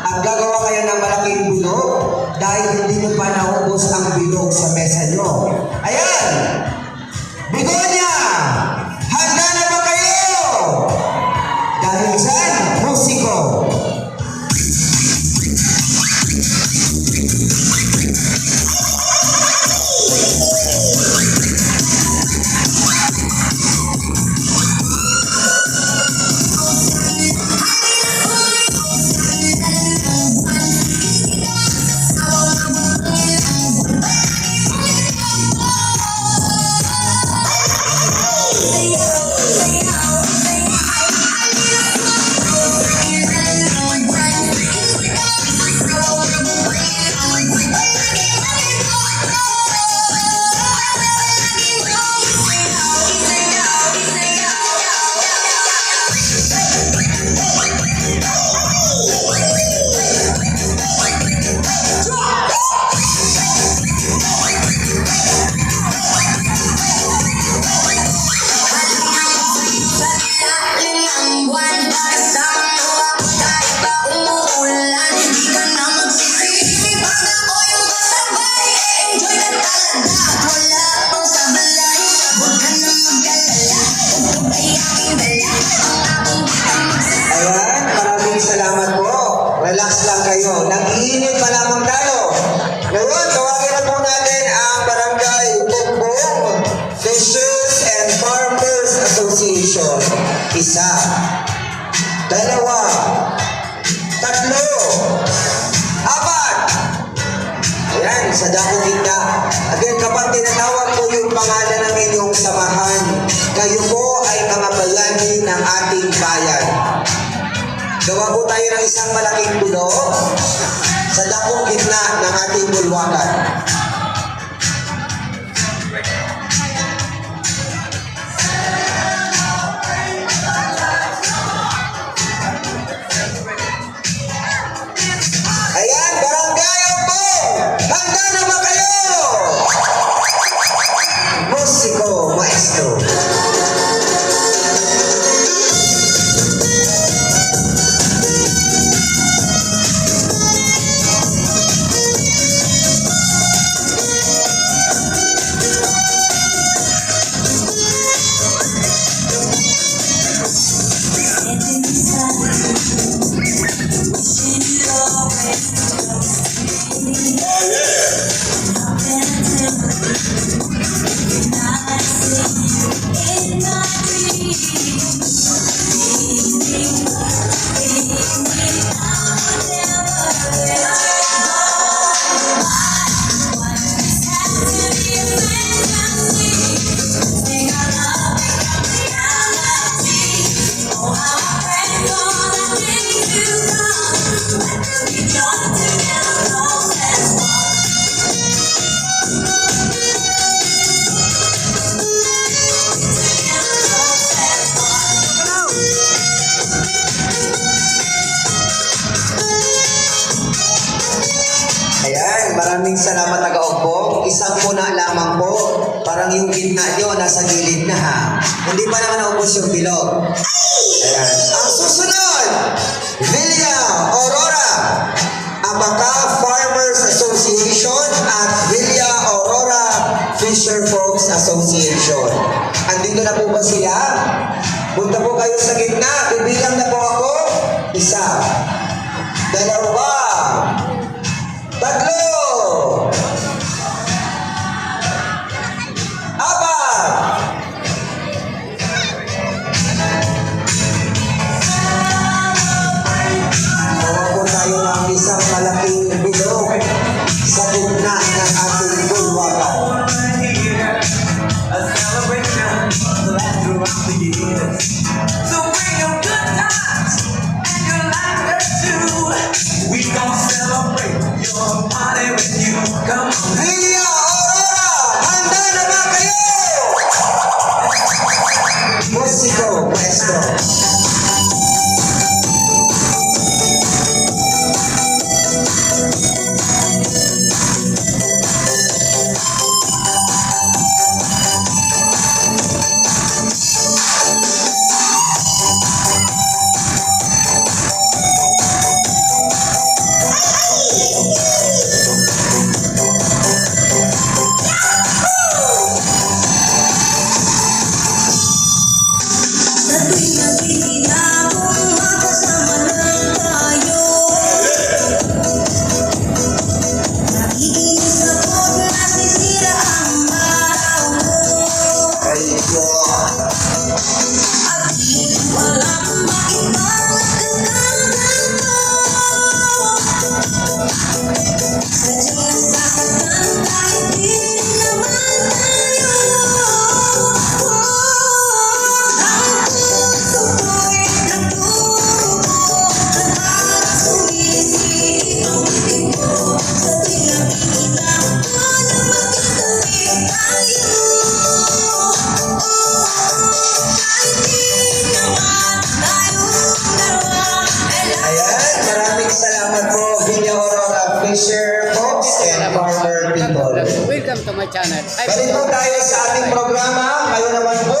Ang gagawa kayo ng malaking bilog dahil hindi nyo pa naubos ang bilog sa mesa nyo. Ayan! Bigonya! Handa na ba kayo? Dahil dyan, musiko! Relax lang kayo. Nag-iinit pa lamang tayo. Ngayon, tawagin na po natin ang Barangay Bugbong Fishers and Farmers Association. 1, 2, 3, 4. Ayan, sa dakong gitna. Again, kapag tinatawag po yung pangalan ng inyong samahan, kayo po ay mga bayani ng ating bayan. Gawa po tayo ng isang malaking bilog sa dakong gitna ng ating bulwakan. Ayan, Barangay Bugbong! Handa na ba kayo? Musiko, maestro. Maraming salamat taga-Bugbong. Isang puna lamang po. Parang yung gitna nyo nasa gilid na ha. Hindi pa naman naubos yung bilog. Ayan. Ang susunod, Villa Aurora, Abaca Farmers Association at Villa Aurora Fisher Folks Association. Andito na po ba sila? Punta po kayo sa gitna. Bibilang na po ako. 1, 2, 3. Isang malaking bilog sa gitna ng ating bulwakan. A celebration lasts throughout the years. So bring your good times and your laughter too. We gon' celebrate your party with you. Come on. Villa Aurora, handa na ba kayo? Musiko, maestro. Ayan, maraming salamat po, Villa Aurora Fisher folks and farmer people. Welcome to my channel. Balik po tayo sa ating programa. Kayo naman po,